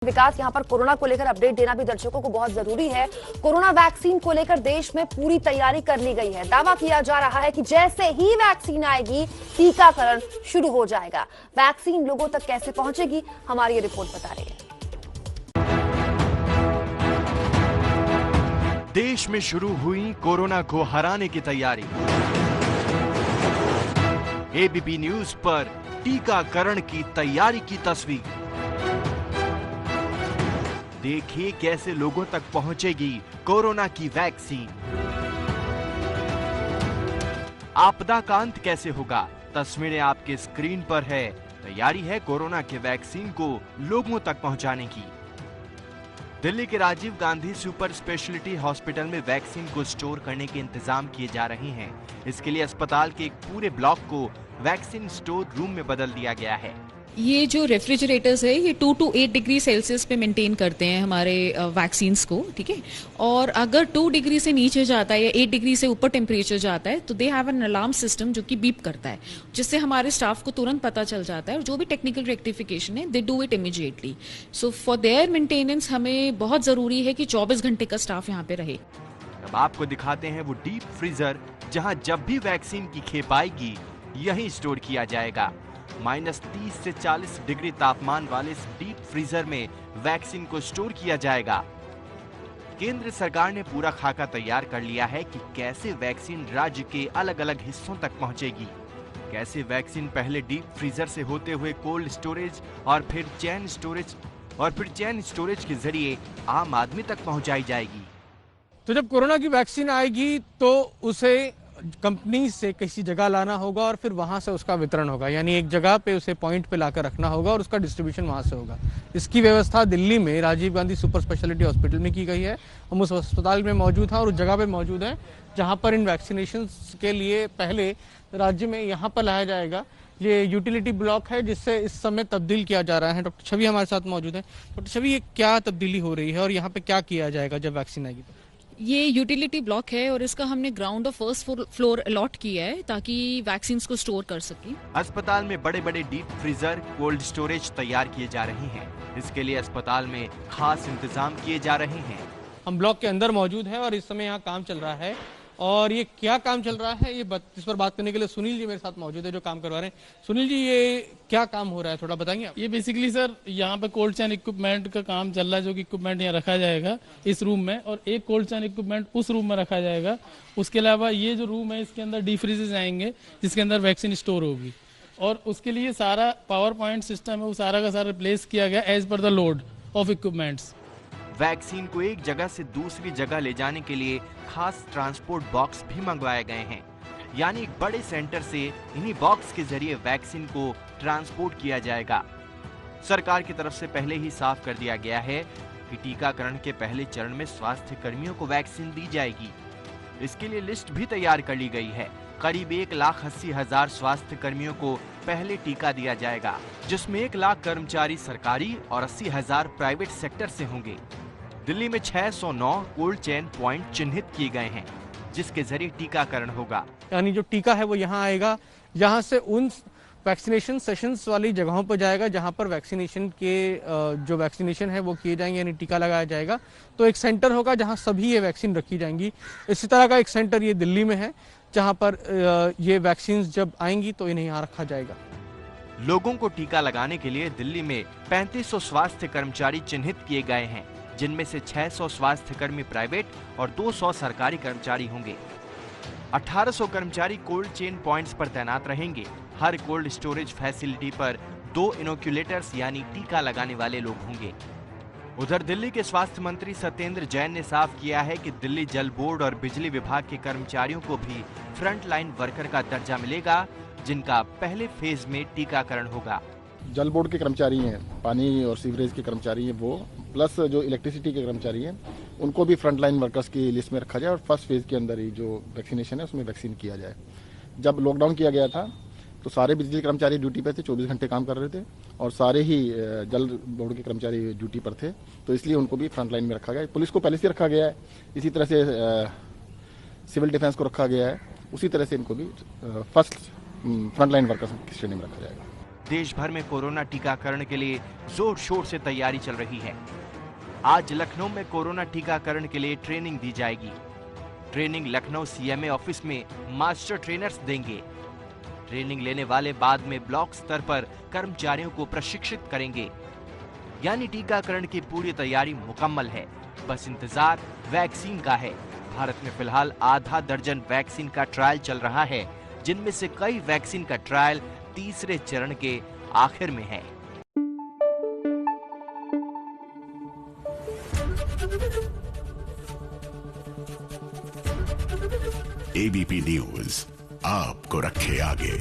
विकास, यहाँ पर कोरोना को लेकर अपडेट देना भी दर्शकों को बहुत जरूरी है। कोरोना वैक्सीन को लेकर देश में पूरी तैयारी कर ली गई है। दावा किया जा रहा है कि जैसे ही वैक्सीन आएगी टीकाकरण शुरू हो जाएगा। वैक्सीन लोगों तक कैसे पहुंचेगी, हमारी ये रिपोर्ट बता रही है। देश में शुरू हुई कोरोना को हराने की तैयारी। एबीपी न्यूज पर टीकाकरण की तैयारी की तस्वीर। देखिए कैसे लोगों तक पहुंचेगी कोरोना की वैक्सीन। आपदा का अंत कैसे होगा, तस्वीरें आपके स्क्रीन पर है। तैयारी है कोरोना के वैक्सीन को लोगों तक पहुंचाने की। दिल्ली के Rajiv Gandhi super speciality hospital में वैक्सीन को स्टोर करने के इंतजाम किए जा रहे हैं। इसके लिए अस्पताल के एक पूरे ब्लॉक को वैक्सीन स्टोर रूम में बदल दिया गया है। ये जो रेफ्रिजरेटर्स है ये 2 to 8 डिग्री सेल्सियस पे मेंटेन करते हैं हमारे वैक्सीन्स को, ठीक है। और अगर 2 डिग्री से नीचे जाता है या 8 डिग्री से ऊपर टेम्परेचर जाता है तो they have an alarm system जो कि बीप करता है, जिससे हमारे स्टाफ को तुरंत पता चल जाता है और जो भी टेक्निकल रेक्टिफिकेशन है they do it immediately. So for their maintenance हमें बहुत जरूरी है कि 24 घंटे का स्टाफ यहाँ पे रहे। अब आपको दिखाते हैं वो डीप फ्रीजर जहाँ जब भी वैक्सीन की खेप आएगी यहीं स्टोर किया जाएगा। -30 से 40 डिग्री तापमान वाले इस डीप फ्रीजर में वैक्सीन को स्टोर किया जाएगा। केंद्र सरकार ने पूरा खाका तैयार कर लिया है कि कैसे वैक्सीन राज्य के अलग अलग हिस्सों तक पहुंचेगी। कैसे वैक्सीन पहले डीप फ्रीजर से होते हुए कोल्ड स्टोरेज और फिर चेन स्टोरेज के जरिए आम आदमी तक पहुंचाई जाएगी। तो जब कोरोना की वैक्सीन आएगी तो उसे कंपनी से किसी जगह लाना होगा और फिर वहां से उसका वितरण होगा, यानी एक जगह पे उसे पॉइंट पे लाकर रखना होगा और उसका डिस्ट्रीब्यूशन वहां से होगा। इसकी व्यवस्था दिल्ली में Rajiv Gandhi super speciality hospital में की गई है। हम उस अस्पताल में मौजूद हैं और उस जगह पे मौजूद हैं जहां पर इन वैक्सीनेशन के लिए पहले राज्य में यहाँ पर लाया जाएगा। ये यूटिलिटी ब्लॉक है जिससे इस समय तब्दील किया जा रहा है। डॉक्टर छवि हमारे साथ मौजूद है। डॉक्टर छवि, ये क्या तब्दीली हो रही है और यहाँ पे क्या किया जाएगा जब वैक्सीन आएगी? ये यूटिलिटी ब्लॉक है और इसका हमने ग्राउंड और फर्स्ट फ्लोर अलॉट किया है ताकि वैक्सीन्स को स्टोर कर सकें। अस्पताल में बड़े बड़े डीप फ्रीजर, कोल्ड स्टोरेज तैयार किए जा रहे हैं। इसके लिए अस्पताल में खास इंतजाम किए जा रहे हैं। हम ब्लॉक के अंदर मौजूद हैं और इस समय यहाँ काम चल रहा है। और ये क्या काम चल रहा है इस पर बात करने के लिए सुनील जी मेरे साथ मौजूद है जो काम करवा रहे हैं। सुनील जी, ये क्या काम हो रहा है, थोड़ा बताएंगे आप? ये बेसिकली सर यहाँ पे कोल्ड चैन इक्विपमेंट का काम चल रहा है, जो कि इक्विपमेंट यहाँ रखा जाएगा इस रूम में और एक कोल्ड चैन इक्विपमेंट उस रूम में रखा जाएगा। उसके अलावा ये जो रूम है इसके अंदर डीप फ्रीजर्स आएंगे जिसके अंदर वैक्सीन स्टोर होगी और उसके लिए सारा पावर पॉइंट सिस्टम है वो सारा का सारा रिप्लेस किया गया as per the load of equipments. Vaccine को एक जगह से दूसरी जगह ले जाने के लिए खास ट्रांसपोर्ट बॉक्स भी मंगवाए गए हैं, यानी एक बड़े सेंटर से इन्हीं बॉक्स के जरिए वैक्सीन को ट्रांसपोर्ट किया जाएगा। सरकार की तरफ से पहले ही साफ कर दिया गया है कि टीकाकरण के पहले चरण में स्वास्थ्य कर्मियों को वैक्सीन दी जाएगी। इसके लिए लिस्ट भी तैयार कर ली गई है। करीब 1,80,000 स्वास्थ्य कर्मियों को पहले टीका दिया जाएगा, जिसमें 1 लाख कर्मचारी सरकारी और 80,000 प्राइवेट सेक्टर से होंगे। दिल्ली में 609 कोल्ड चेन पॉइंट चिन्हित किए गए हैं जिसके जरिए टीकाकरण होगा। यानी जो टीका है वो यहाँ आएगा, यहाँ से उन वैक्सीनेशन सेशंस वाली जगहों पर जाएगा जहाँ पर वैक्सीनेशन के जो वैक्सीनेशन है वो किए जाएंगे, यानी टीका लगाया जाएगा। तो एक सेंटर होगा जहाँ सभी ये वैक्सीन रखी जाएंगी। इसी तरह का एक सेंटर ये दिल्ली में है जहाँ पर ये वैक्सीन जब आएंगी तो इन्हें यहाँ रखा जाएगा। लोगों को टीका लगाने के लिए दिल्ली में 3500 स्वास्थ्य कर्मचारी चिन्हित किए गए हैं, जिनमें से 600 स्वास्थ्य कर्मी प्राइवेट और 200 सरकारी कर्मचारी होंगे। 1800 कर्मचारी कोल्ड चेन पॉइंट्स पर तैनात रहेंगे। हर कोल्ड स्टोरेज फैसिलिटी पर 2 इनोक्यूलेटर्स यानी टीका लगाने वाले लोग होंगे। उधर दिल्ली के स्वास्थ्य मंत्री सत्येंद्र जैन ने साफ किया है कि दिल्ली जल बोर्ड और बिजली विभाग के कर्मचारियों को भी फ्रंट लाइन वर्कर का दर्जा मिलेगा, जिनका पहले फेज में टीकाकरण होगा। जल बोर्ड के कर्मचारी हैं, पानी और सीवरेज के कर्मचारी हैं वो, प्लस जो इलेक्ट्रिसिटी के कर्मचारी हैं उनको भी फ्रंट लाइन वर्कर्स की लिस्ट में रखा जाए और फर्स्ट फेज के अंदर ही जो वैक्सीनेशन है उसमें वैक्सीन किया जाए। जब लॉकडाउन किया गया था तो सारे बिजली कर्मचारी ड्यूटी पे थे, 24 घंटे काम कर रहे थे और सारे ही जल बोर्ड के कर्मचारी ड्यूटी पर थे, तो इसलिए उनको भी फ्रंट लाइन में रखा गया। पुलिस को पहले से रखा गया है, इसी तरह से सिविल डिफेंस को रखा गया है, उसी तरह से इनको भी फर्स्ट फ्रंट लाइन वर्कर्स की श्रेणी में रखा जाएगा। देश भर में कोरोना टीकाकरण के लिए जोर शोर से तैयारी चल रही है। आज लखनऊ में कोरोना टीकाकरण के लिए ट्रेनिंग दी जाएगी। ट्रेनिंग लखनऊ सीएमए ऑफिस में मास्टर ट्रेनर्स देंगे। ट्रेनिंग लेने वाले बाद में ब्लॉक स्तर पर कर्मचारियों को प्रशिक्षित करेंगे। यानी टीकाकरण की पूरी तैयारी मुकम्मल है, बस इंतजार वैक्सीन का है। भारत में फिलहाल आधा दर्जन वैक्सीन का ट्रायल चल रहा है, जिनमें से कई वैक्सीन का ट्रायल तीसरे चरण के आखिर में है। एबीपी न्यूज आपको रखे आगे।